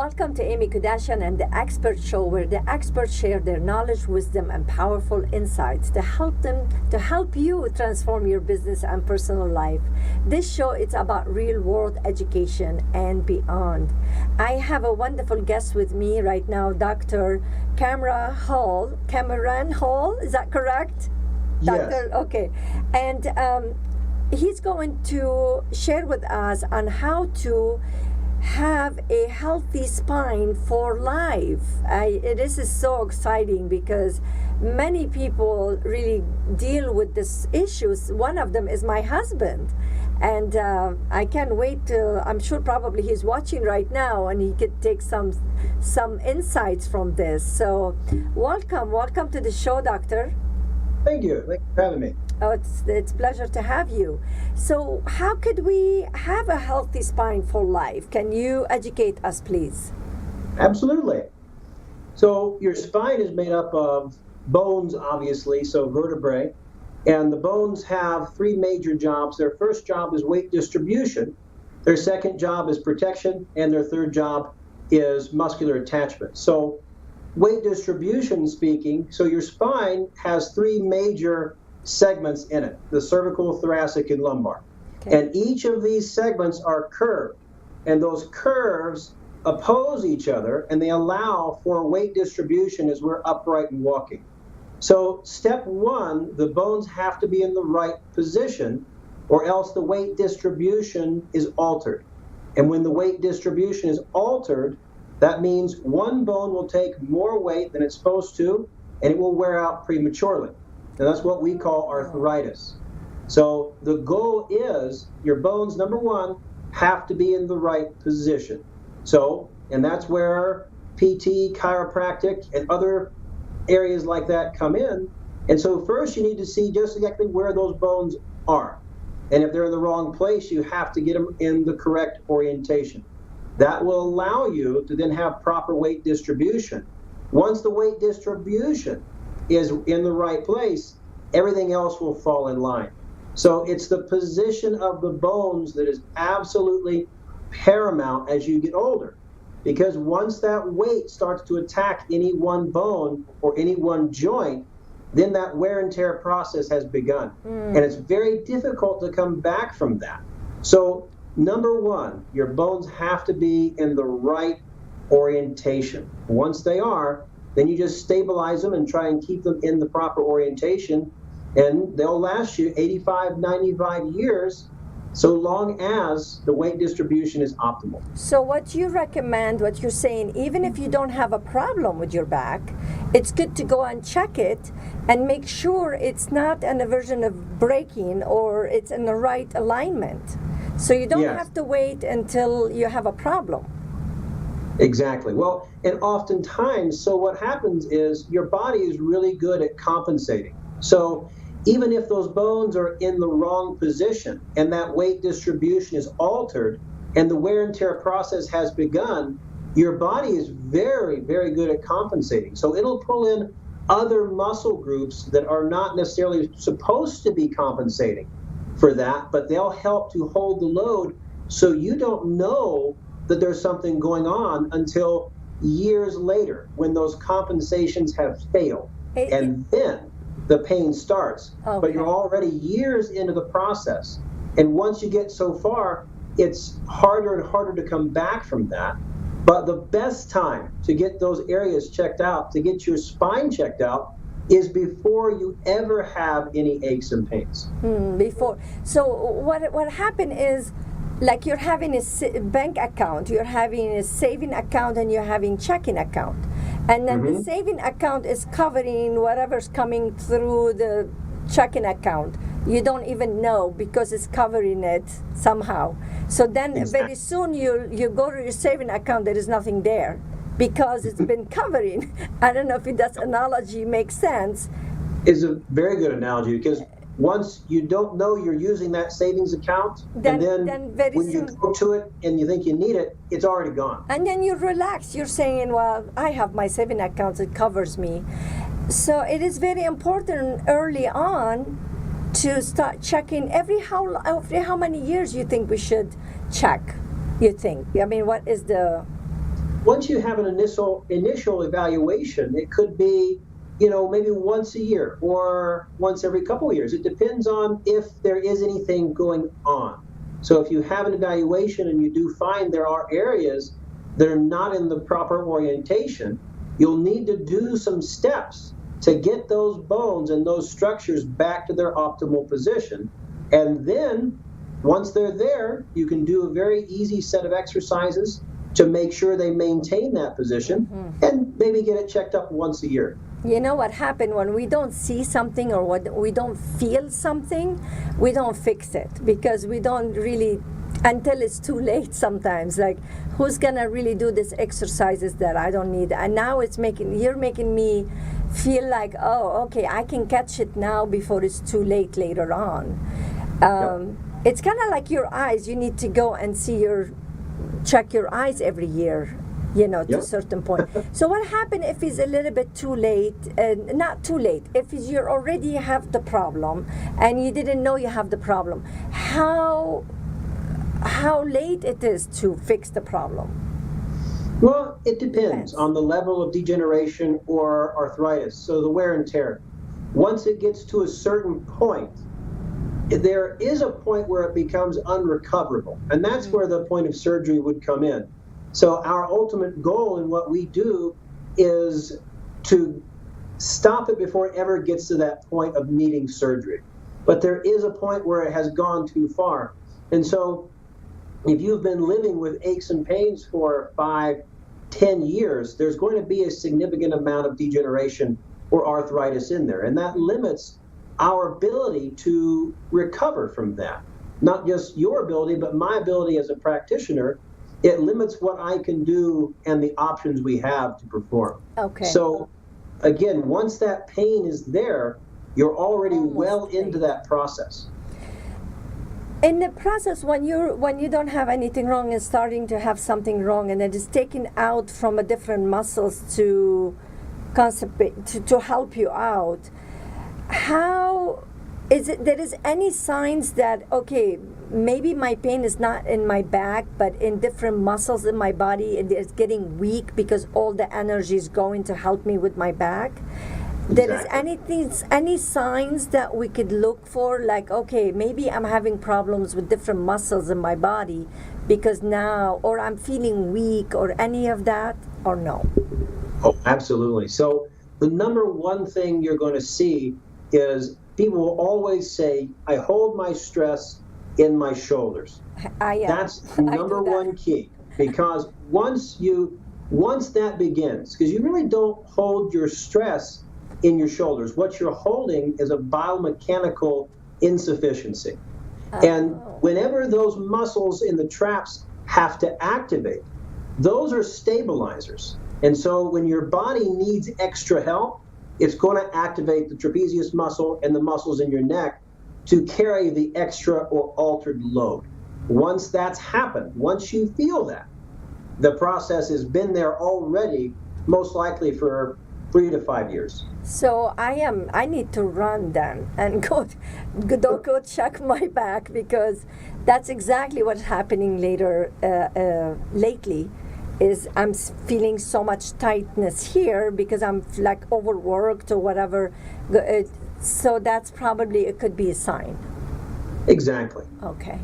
Welcome to Amy Kardashian and the Expert Show, where the experts share their knowledge, wisdom, and powerful insights to help you transform your business and personal life. This show is about real-world education and beyond. I have a wonderful guest with me right now, Dr. Cameron Hall. Is that correct? Yes. Doctor, okay. And he's going to share with us on how to have a healthy spine for life. This is so exciting because many people really deal with these issues. One of them is my husband, and I can't wait to, I'm sure probably he's watching right now and he could take some insights from this. So welcome to the show, doctor. Thank you. Thank you for having me. Oh, it's a pleasure to have you. So how could we have a healthy spine for life? Can you educate us, please? Absolutely. So your spine is made up of bones, obviously, so vertebrae. And the bones have three major jobs. Their first job is weight distribution. Their second job is protection. And their third job is muscular attachment. So weight distribution speaking, so your spine has three major segments in it: the cervical, thoracic, and lumbar. Okay. And each of these segments are curved, and those curves oppose each other, and they allow for weight distribution as we're upright and walking. So step one, the bones have to be in the right position, or else the weight distribution is altered. And when the weight distribution is altered, that means one bone will take more weight than it's supposed to, and it will wear out prematurely. And that's what we call arthritis. So the goal is your bones, number one, have to be in the right position. So, and that's where PT, chiropractic, and other areas like that come in. And so first you need to see just exactly where those bones are. And if they're in the wrong place, you have to get them in the correct orientation. That will allow you to then have proper weight distribution. Once the weight distribution is in the right place, everything else will fall in line. So it's the position of the bones that is absolutely paramount as you get older. Because once that weight starts to attack any one bone or any one joint, then that wear and tear process has begun. And it's very difficult to come back from that. So number one, your bones have to be in the right orientation. Once they are, then you just stabilize them and try and keep them in the proper orientation, and they'll last you 85, 95 years, so long as the weight distribution is optimal. So what you recommend, what you're saying, even if you don't have a problem with your back, it's good to go and check it and make sure it's not an aversion of breaking or it's in the right alignment. So you don't Yes. have to wait until you have a problem. Exactly. Well, and oftentimes, so what happens is your body is really good at compensating. So even if those bones are in the wrong position and that weight distribution is altered and the wear and tear process has begun, your body is very, very good at compensating. So it'll pull in other muscle groups that are not necessarily supposed to be compensating for that, but they'll help to hold the load so you don't know that there's something going on until years later when those compensations have failed. And then the pain starts. Okay. But you're already years into the process. And once you get so far, it's harder and harder to come back from that. But the best time to get those areas checked out, to get your spine checked out, is before you ever have any aches and pains. Before. So what happened is, like, you're having a bank account, you're having a saving account, and you're having checking account. And then the saving account is covering whatever's coming through the checking account. You don't even know because it's covering it somehow. So then very soon you go to your saving account, there is nothing there because it's been covering. I don't know if that analogy makes sense. It's a very good analogy because once you don't know you're using that savings account, and then very when soon, you go to it and you think you need it, it's already gone. and then you relax. You're saying, well, I have my saving account, it covers me. So it is very important early on to start checking. Every how many years you think we should check, you think? I mean, what is the once you have an initial evaluation, it could be, maybe once a year or once every couple of years. It depends on if there is anything going on. So if you have an evaluation and you do find there are areas that are not in the proper orientation, you'll need to do some steps to get those bones and those structures back to their optimal position. And then once they're there, you can do a very easy set of exercises to make sure they maintain that position, and maybe get it checked up once a year. You know what happened when we don't see something or when we don't feel something, we don't fix it because we don't really, until it's too late sometimes. Like, who's gonna really do these exercises that I don't need? And now you're making me feel like, oh, okay, I can catch it now before it's too late later on. It's kind of like your eyes. You need to go and check your eyes every year, to a certain point. So what happened if it's a little bit too late, not too late, if you already have the problem and you didn't know you have the problem, how late it is to fix the problem? Well, it depends on the level of degeneration or arthritis, so the wear and tear. Once it gets to a certain point, there is a point where it becomes unrecoverable, and that's where the point of surgery would come in. So our ultimate goal in what we do is to stop it before it ever gets to that point of needing surgery. But there is a point where it has gone too far. And so if you've been living with aches and pains for 5, 10 years, there's going to be a significant amount of degeneration or arthritis in there. And that limits our ability to recover from that. Not just your ability, but my ability as a practitioner. It limits what I can do and the options we have to perform. Okay. So again, once that pain is there, you're already well into that process. In the process, when you don't have anything wrong and starting to have something wrong, and it is taken out from a different muscles to help you out, how is it? There is any signs that, okay, maybe my pain is not in my back, but in different muscles in my body, and it's getting weak because all the energy is going to help me with my back? There is any signs that we could look for, like, okay, maybe I'm having problems with different muscles in my body because now, or I'm feeling weak, or any of that, or no? Oh, absolutely. So the number one thing you're going to see is people will always say, I hold my stress in my shoulders. That's the number one key, because once that begins, because you really don't hold your stress in your shoulders. What you're holding is a biomechanical insufficiency. And whenever those muscles in the traps have to activate, those are stabilizers. And so when your body needs extra help, it's going to activate the trapezius muscle and the muscles in your neck to carry the extra or altered load. Once that's happened, once you feel that, the process has been there already, most likely for 3 to 5 years. So I need to run then and go check my back, because that's exactly what's happening lately. Is I'm feeling so much tightness here because I'm like overworked or whatever. So that's probably, it could be a sign. Exactly. Okay.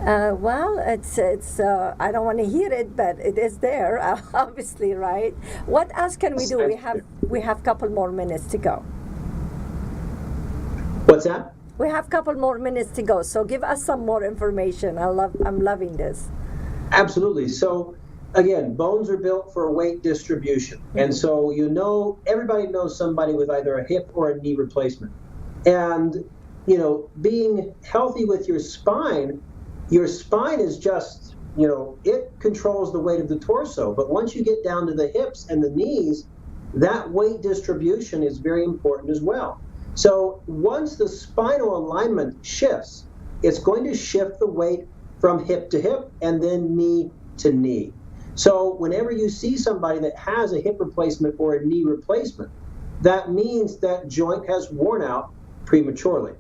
Well, it's I don't want to hear it, but it is there, obviously, right? What else can we do? We have a couple more minutes to go. What's that? We have a couple more minutes to go, so give us some more information. I'm loving this. Absolutely. So again, bones are built for weight distribution. And so everybody knows somebody with either a hip or a knee replacement. And being healthy with your spine is just, it controls the weight of the torso. But once you get down to the hips and the knees, that weight distribution is very important as well. So once the spinal alignment shifts, it's going to shift the weight from hip to hip and then knee to knee. So whenever you see somebody that has a hip replacement or a knee replacement, that means that joint has worn out prematurely.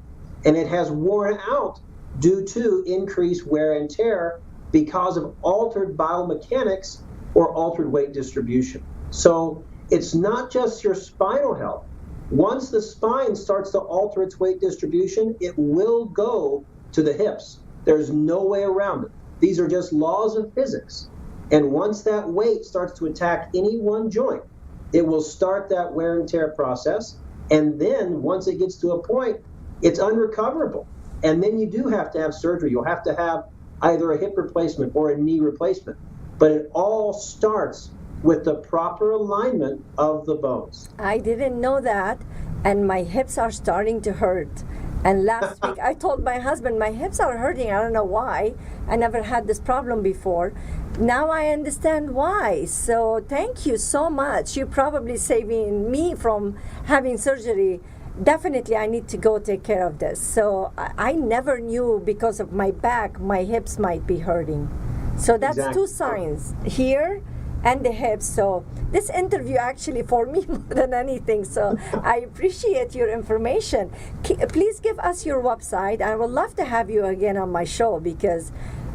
And it has worn out due to increased wear and tear because of altered biomechanics or altered weight distribution. So it's not just your spinal health. Once the spine starts to alter its weight distribution, it will go to the hips. There's no way around it. These are just laws of physics. And once that weight starts to attack any one joint, it will start that wear and tear process. And then once it gets to a point, it's unrecoverable. And then you do have to have surgery. You'll have to have either a hip replacement or a knee replacement. But it all starts with the proper alignment of the bones. I didn't know that, and my hips are starting to hurt. And last week I told my husband my hips are hurting. I don't know why. I never had this problem before. Now I understand why. So thank you so much. You're probably saving me from having surgery. Definitely I need to go take care of this. So I never knew because of my back, my hips might be hurting. So that's Exactly. two signs, here and the hips. So this interview actually for me more than anything. So I appreciate your information. Please give us your website. I would love to have you again on my show because,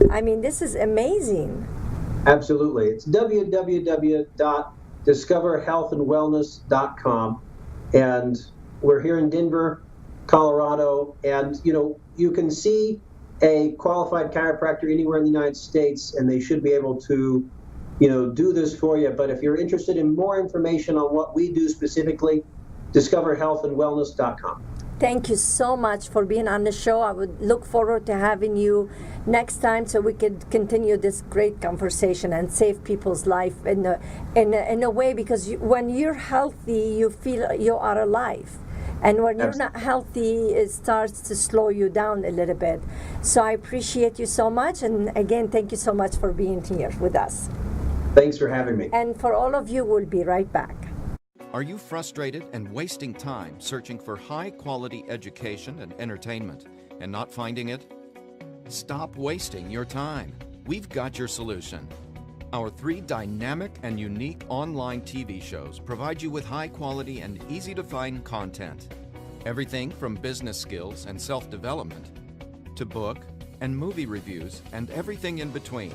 I mean, this is amazing. Absolutely. It's www.discoverhealthandwellness.com. And we're here in Denver, Colorado. And, you can see a qualified chiropractor anywhere in the United States, and they should be able to, do this for you. But if you're interested in more information on what we do specifically, discoverhealthandwellness.com. Thank you so much for being on the show. I would look forward to having you next time so we could continue this great conversation and save people's life in a way, because when you're healthy, you feel you are alive. And when you're not healthy, it starts to slow you down a little bit. So I appreciate you so much. And again, thank you so much for being here with us. Thanks for having me. And for all of you, we'll be right back. Are you frustrated and wasting time searching for high-quality education and entertainment and not finding it? Stop wasting your time. We've got your solution. Our 3 dynamic and unique online TV shows provide you with high-quality and easy-to-find content. Everything from business skills and self-development to book and movie reviews and everything in between.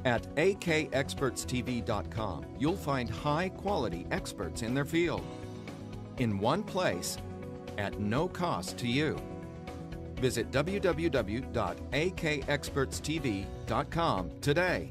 At akexpertstv.com, you'll find high-quality experts in their field in one place at no cost to you. Visit www.akexpertstv.com today.